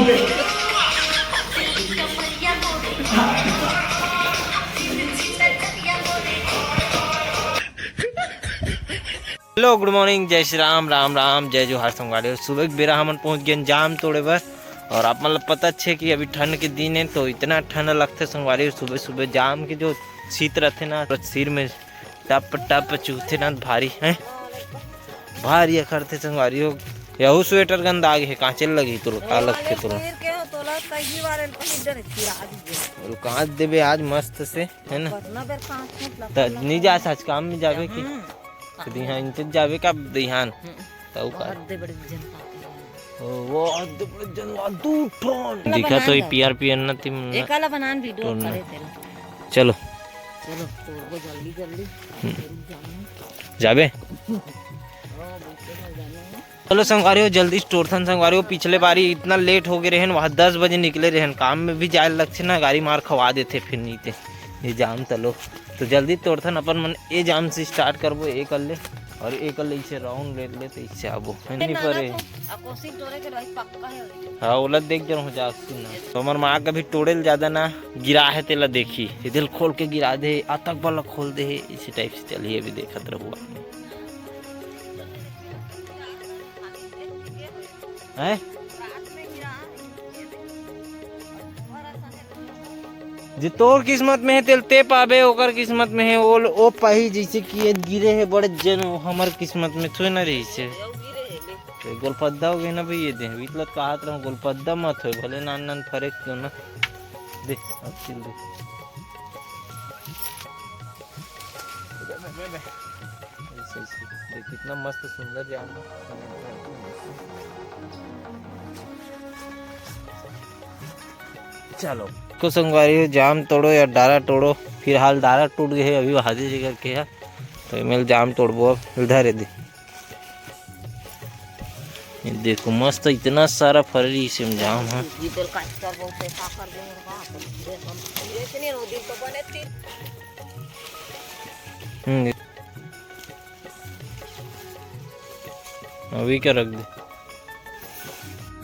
Hello good morning, जय श्री राम, राम राम, जय जोहार संगवारी। सुबह के बेरा हमन पहुंच गए जाम तोड़े बर। और आप मतलब पता है कि अभी ठंड के दिन है तो इतना ठंड लगता संगवारी। सुबह सुबह जाम के जो शीत रहते ना सिर में टप टप चूथे ना भारी है, भारी करते संगवारी हो। यहू स्वेटर गंदा आगे है, कांचे लगी तो अलग थे तो कांच देवे आज मस्त से है ना। नहीं जा आज काम में जावे की यहाँ इनसे जावे का ध्यान तो वो दिखा तो पीआर न थी एकाला बनान वीडियो करे थे। चलो चलो तो जल्दी जल्दी जावे। चलो संगवारी जल्दी स्टोर थन संगवारी। पिछले बारी इतना लेट हो गए रहन, वहाँ 10 बजे निकले रहन। काम में भी जाए लगते ना, गाड़ी मार खवा देते फिर नीचे ये जाम तलो। तो जल्दी तोड़थन अपन मन ए जाम से स्टार्ट करबो एक अल्ले और एक अल्ले इसे राउंड ले ले तो इससे आबो नहीं परे कोशिश तोड़े के रही पक्का है। हां ओला देख जन हो जाती ना। तो हमर मां कभी तोड़ेल ज्यादा ना गिरा है तेला देखी दिल खोल के गिरा दे, अतक वाला खोल दे, इसी टाइप से चलिए अभी देखत रहूं हैं। जे तोर किस्मत में है तेल ते पाबे, ओकर किस्मत में है ओ पाही। जैसे कि गिरे है बड़े जन, हमर किस्मत में थोड़ी ना रही से। तो गोलपद्दा हो गए ना भाई, ये दे बीतलत कहत रहूं गोलपद्दा मत हो, भले नान नान फरक क्यों ना दे अब चिल दे। देख कितना मस्त सुंदर जाम। चलो को संगवारी जाम तोड़ो या डारा तोड़ो। फिलहाल डारा टूट गए है, अभी हाजिर जी करके है तो इमेल जाम तोड़बो। अब इधर दे ये देखो मस्त इतना सारा फररी से जाम है। अभी क्या रख दे।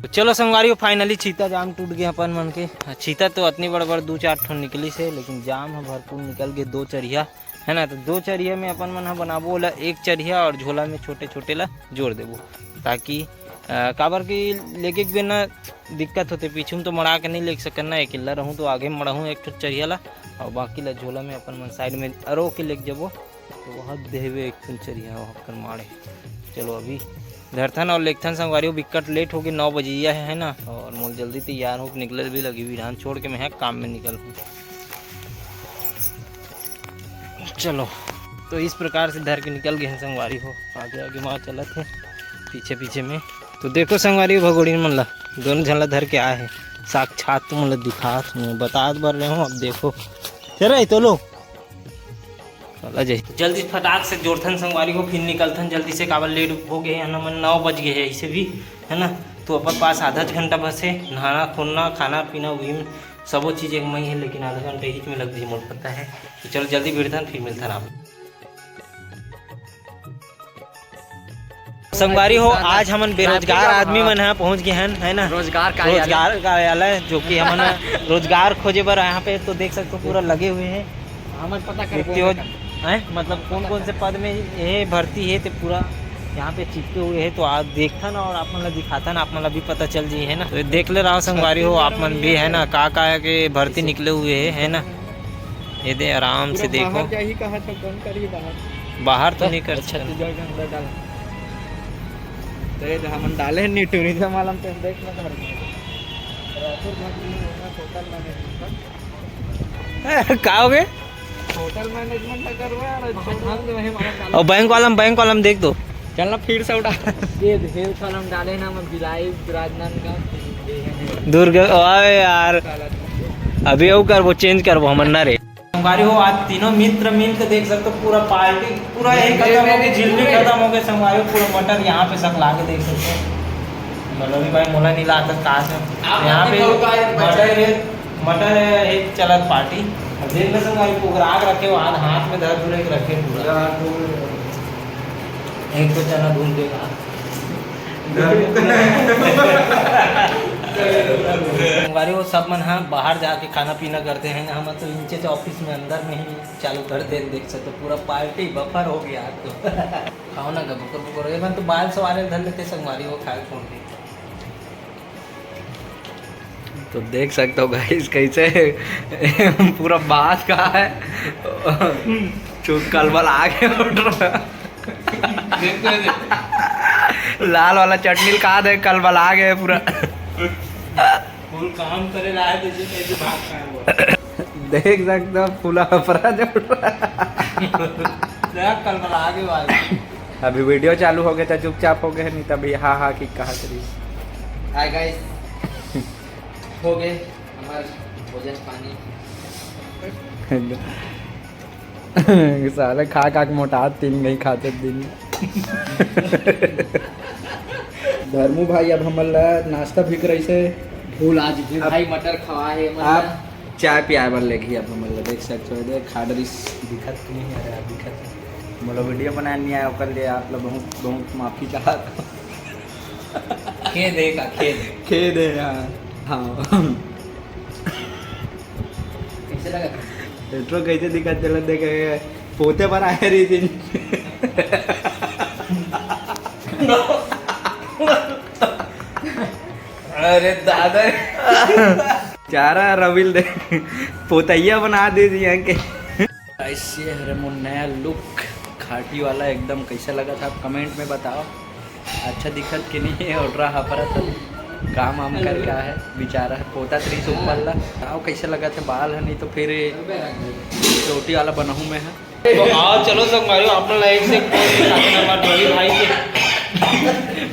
तो चलो संगवारी फाइनली चीता जाम टूट गया अपन मन के। चीता तो इतनी बड़ बड़ 2-4 ठो निकली से, लेकिन जाम है भरपूर निकल गए। 2 चरिया है ना, तो 2 चरिया में अपन मन बनाबो ला 1 चरिया और झोला में छोटे छोटे ला जोड़ देबो, ताकि काबर की लेके बिना दिक्कत होते। पीछे में तो मड़ा के नहीं ले सकन ना, अकेला रहूँ तो आगे मड़ाहूँ 1 ठो चरिया ला और बाकी ला झोला में अपन मन साइड में अरो के लेके जबो तो वहाँ देवे 1 ठो चरिया वहाँ मारे। चलो अभी धरथन और लेखथन संगवारी बिकट लेट हो गई, 9 बजिया है ना। और मोल जल्दी तैयार हो निकल भी लगी विधान छोड़ के मैं काम में निकल हूँ। चलो तो इस प्रकार से धर के निकल गए हैं संगवारी हो। आगे आगे वहाँ चला थे पीछे पीछे में। तो देखो संगवारी भगोड़ी मन ला दोनों झला धर के आए हैं साक्षात। तुम मतलब दिखा बता बर रहे हूँ। अब देखो चल तो लो जल्दी फटाक से जोड़थन संगवारी को, फिर निकलथन जल्दी से। काबल लेट हो गए है ना, 9 बज गए हैं इसे भी है ना। तो अपन पास आधा घंटा बस है, नहाना खोलना खाना पीना वही में सबो चीज़ एक मई है, लेकिन आधा घंटा ही में लग गई मोल पता है। तो चलो जल्दी बैठथन फिर मिलथन आप संगवारी हो। आज हमन बेरोजगार आदमी मन है पहुँच गए हैं है ना, रोजगार कार्यालय जो कि हमन रोजगार खोजे बर यहाँ पे। तो देख सकते हो पूरा लगे हुए हैं, हमन पता करते है मतलब कौन कौन से पद में ये भर्ती है तो पूरा यहाँ पे चिपके हुए है। तो आप देखता ना और आप मन दिखाता ना, आप मन भी पता चल जी है ना। तो देख ले रहा संगवारी हो आप मन भी है ना, का के भर्ती निकले हुए है ना। ये दे आराम से देखो, बाहर तो नहीं कर डाले नहीं टूरिज्म वाला का हो गए होटल मैनेजमेंट और बैंक वाला देख दो। चलना फिर से उठा ये हेल कॉलम डाले ना, मैं बिलाई राजनांदगांव दुर्ग यार अभी वो कर वो चेंज कर वो हमन ना रे संगवारी हो। आज तीनों मित्र मिल के देख सकते हो पूरा पार्टी पूरा एक खत्म हो गई, झिल्ली खत्म हो गए संगवारी। पूरा मटर यहाँ पे सब ला के देख सकते हो। मतलब भाई मोला नहीं लाता कहा से यहाँ पे मटर है चलत पार्टी। देख ले संगवारी पुगराग रखे हो, हाथ में धर धुरे के रखे पूरा। एक तो चना ढूंढ देगा संगवारी वो सब मन हाँ बाहर जाके खाना पीना करते हैं, हम तो नीचे से ऑफिस में अंदर में ही चालू कर दे, देख सकते पूरा पार्टी बफर हो गया तो खाओ ना बुकर बुकर हो तो बाल सवारे धर लेते संगवारी वो खाए फोन पे। तो देख सकते हो गाइस कैसे पूरा बात का है चुप कलबल आगे उठ रहा लाल वाला चटनी कहा दे कलबल आ गए पूरा फुल काम करे रहा है तो कैसे भाग खाए वो देख सकते हो फूला फरा जो कलबल आ गए वाले। अभी वीडियो चालू हो गया था चुपचाप हो गए नहीं तभी हाँ हाँ की कहा करी। हाय गाइस हो गए हमारे भोजन पानी साले खा खा के मोटा तीन नहीं खाते दिन धर्मू भाई अब हम नाश्ता भी रही से फूल आज भी भाई मटर खवा है आप चाय पिया बन लेगी अब हम देख सकते हो देख खाडरी दिखत नहीं है यार दिखत मतलब वीडियो बनाया नहीं आया कर लिए आप लोग बहुत बहुत माफ़ी चाहता खेद है का खेद है हाँ हाँ कैसे लगा इंट्रो कैसे दिखत चल देखे पोते पर आए रही थी अरे दादा चारा रविल दे पोतैया बना दे दिया के ऐसे हरे मुन नया लुक खाटी वाला एकदम कैसा लगा था आप कमेंट में बताओ। अच्छा दिखत कि नहीं है और रहा पर तो काम वाम कर क्या है बेचारा पोता त्रिस ऊपर ला आओ कैसे लगा था बाल है नहीं तो फिर रोटी वाला बनाऊँ मैं है तो आओ चलो सब भाई आप लोग एक से हमारे रवि भाई के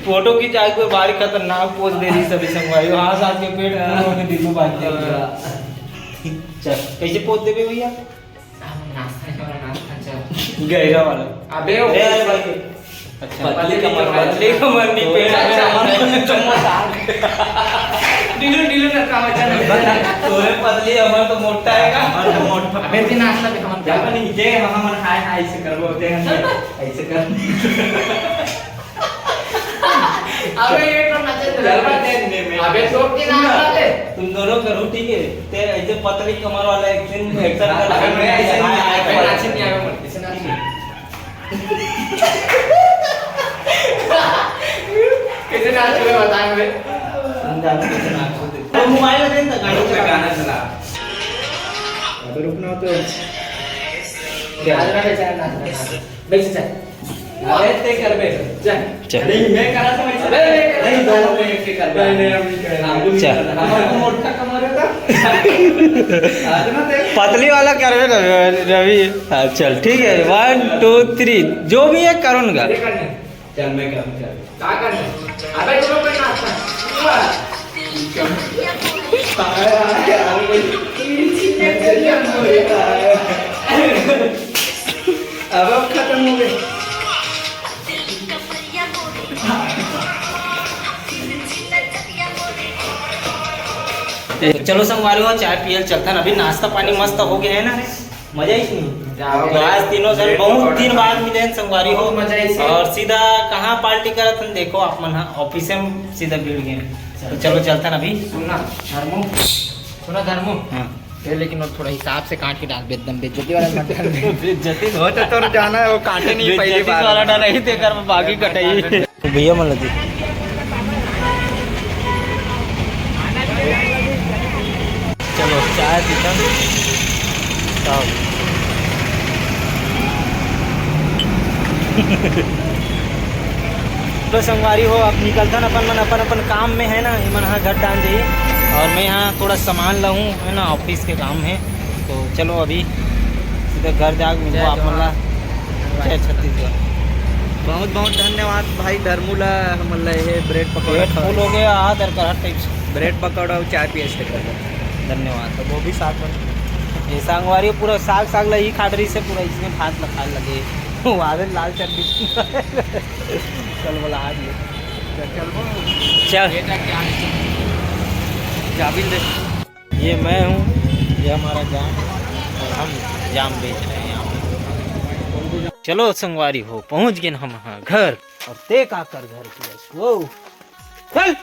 फोटो की चाहे कोई बारी खतरनाक पोज दे रही सभी संगवारी हाँ साथ के पेट में दिखू बात चल कैसे पोज देबे भैया गहरा वाला अबे अरे भाई अच्छा पतली कमर नहीं पेट ढीलो ना काम अच्छा तोरे पतली हमर तो मोटा है का हमर तो मोटा अबे दिन नाश्ता पे हम जा नहीं जे हम खाए ऐसे करबो होते हैं ऐसे कर अबे ये तो नाचे अबे छोड़ के नाश्ता ले तुम दोनों करो ठीक है ते ऐसे पतली कमर वाला एक दिन एक्शन कर ऐसे नहीं आएगा मत इसे कैसे नाचोगे बताएं मुझे तो मोबाइल दे ना गाड़ी पे गाना चला अगर रुकना हो तो नाचना बेचारा नाचना बैठ जा अरे ते कर बे चल नहीं मैं करा था मैं नहीं दोनों में एक कर नहीं हम नहीं करेंगे चल हमारे को मोटा कमर है आज ना देख पतली वाला कर रवि हाँ चल ठीक है 1 2 3 जो भी है करूँगा चल मैं करूँ चल क्या करना अबे तुम लोग नाचना अब खत्म हो गए चलो संगवारी हो चाय पियल चलता ना अभी नाश्ता पानी मस्त हो गया है ना मजा ही नहीं तो आज तीनों जन बहुत दिन बाद मिले हैं संगवारी हो और सीधा कहाँ पार्टी करत हम देखो आप मन ऑफिस में सीधा भीड़ गए तो चलो चलता ना अभी सुना धर्मो हाँ ये लेकिन और थोड़ा हिसाब से काट के डाल दे एकदम बेइज्जती वाला मत डाल दे बेइज्जती हो तो जाना है वो काटे नहीं पहली बार वाला डाला ही थे कर बाकी कटाई भैया मन लगी चलो चाय पीता तो संगवारी हो अब निकलता ना अपन काम में है ना मन हाँ घर डाल जाइए और मैं यहाँ थोड़ा सामान लाऊं है ना ऑफिस के काम है तो चलो अभी सीधा घर जाकर मिलो आप मला जय छत्तीसगढ़। बहुत बहुत धन्यवाद भाई धर्मूला हमला ये ब्रेड पकौड़ा पेट फुल हो गया आदर कर हर टाइप से ब्रेड पकौड़ा और चाय पिए से धन्यवाद। तो वो भी साथ में ये सांगवारी पूरा साग साग लगी खाटरी से पूरा इसमें भात लखा लगे आधे लाल चटनी चल बोला आज चल जाबिल दे ये मैं हूँ ये हमारा जाम और हम जाम बेच रहे हैं यहाँ पे। चलो संगवारी हो पहुँच गए हम हाँ घर और ते का कर घर की वो चल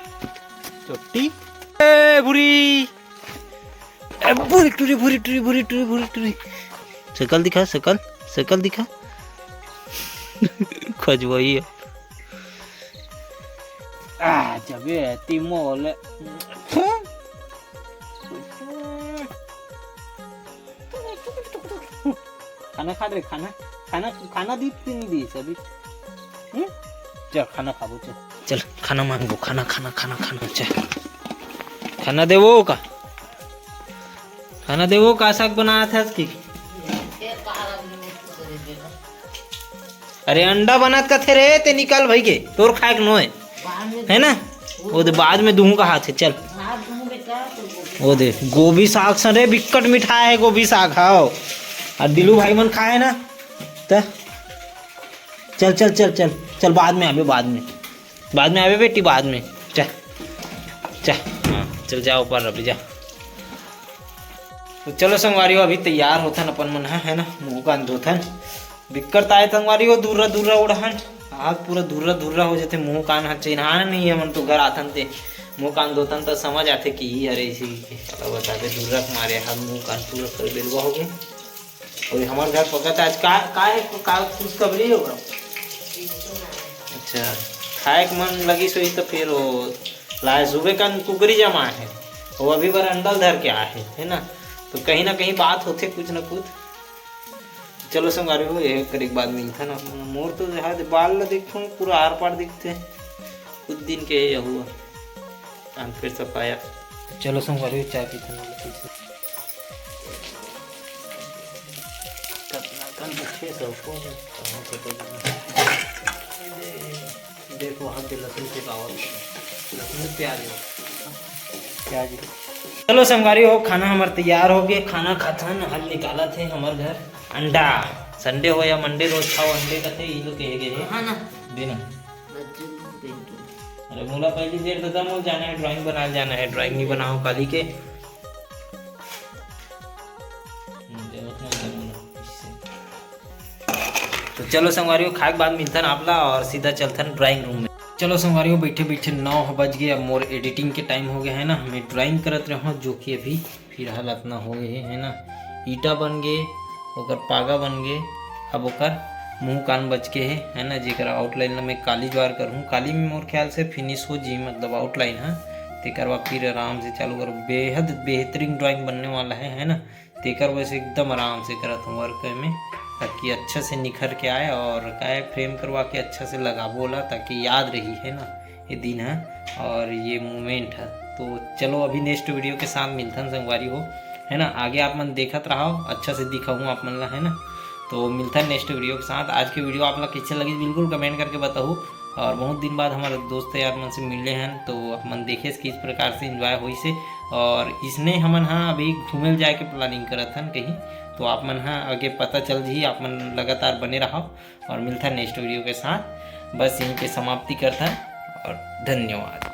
चोटी ए बुरी बुरी टूरी बुरी टूरी बुरी टूरी बुरी टूरी शकल दिखा शकल शकल दिखा खजवाई जब तिमोल खाना खा रहे खाना खाना खाना दी नहीं दी सभी चल खाना खाबो चल खाना मांगो खाना खाना खाना खाना चल खाना देवो का खाना देवो का साग बनाया था इसकी अरे अंडा बनात का थे रे ते निकाल भाई के तोर खाए नो है ना वो दे बाद में दूं का हाथ है चल वो दे गोभी साग सरे बिकट मिठाई है गोभी साग खाओ और दिलू भाई मन खाए ना तो चल चल चल चल चल बाद में आवे बेटी बाद में चल चल हाँ चल जाओ ऊपर अभी जा तो चलो संगवारी अभी तैयार होथन अपन मन है ना मुँह कान धोथन बिक्कत आए संगवारी हो दूर उड़हन हाथ पूरा धुर्रा हो जाते मुँह कान हाथ चिन्हान नहीं है मन तो घर आथन ते मुँह कान धोतन तो समझ आते कि अरे इसी बताते धुर्रा मारे हाथ मुँह कान पूरा कर बेलवा हो गए और हमारे घर पकता आज का खुशखबरी होगा अच्छा खाए के मन लगी सोई तो फिर वो लाए सुबह का कुकरी जमा है वो अभी बार अंडल धर के आए है ना तो कहीं ना कहीं बात होते कुछ ना कुछ चलो संगारी हो ये कर एक बात नहीं था ना मोर तो हाथ बाल ला देखो पूरा आर पार दिखते कुछ दिन के ये हुआ कान फिर सफाया चलो संगारी हो चाय पीते देखो हाथ के लहसुन से लहसुन प्याज चलो संगारी हो खाना हमारे तैयार हो गए खाना खाता हल निकाला थे हमारे घर अंडा संडे हो या मंडे रोज खाओ अंडे का थे ये लोग कहे गए हाँ ना देना अरे मोला पहली देर दादा मोल जाना है ड्राइंग बनाने जाना है ड्राइंग नहीं बनाओ काली के तो चलो संगवारियों खाए के बाद मिलथन आपला और सीधा चलथन ड्राइंग रूम में चलो संगवारियों बैठे बैठे 9 बज गए अब मोर एडिटिंग के टाइम हो गया है ना मैं ड्राइंग करत रहा जो कि अभी फिलहाल इतना हो गए है ना ईटा बन गए ओकर पागा बन गए अब ओकर मुँह कान बच के है ना जेकर आउटलाइन में काली ज्वार करूँ काली में मोर ख्याल से फिनिश हो जी मतलब आउटलाइन है तेकर बाद फिर आराम से चालू करूँ बेहद बेहतरीन ड्राइंग बनने वाला है ना तेकर वैसे एकदम आराम से करत हूँ वर्क में ताकि अच्छा से निखर के आए और क्या फ्रेम करवा के अच्छा से लगा बोला ताकि याद रही है ना ये दिन है और ये मोमेंट है तो चलो अभी नेक्स्ट वीडियो के साथ मिलथन संगवारी हो है ना आगे आप मन देखत रहो अच्छा से दिखाऊँ आप मन ला है ना तो मिलता नेक्स्ट वीडियो के साथ आज की वीडियो आप लोग कैसे लगी बिल्कुल कमेंट करके बताओ और बहुत दिन बाद हमारे दोस्त यार मन से मिले हैं तो आप मन देखे किस प्रकार से एंजॉय हुई से और इसने हमन हाँ अभी घूमे जाए के प्लानिंग करत हन कहीं तो आप मन हाँ आगे पता चल जी आप मन लगातार बने रहो और मिलता नेक्स्ट वीडियो के साथ बस यहीं पे समाप्ति करता और धन्यवाद।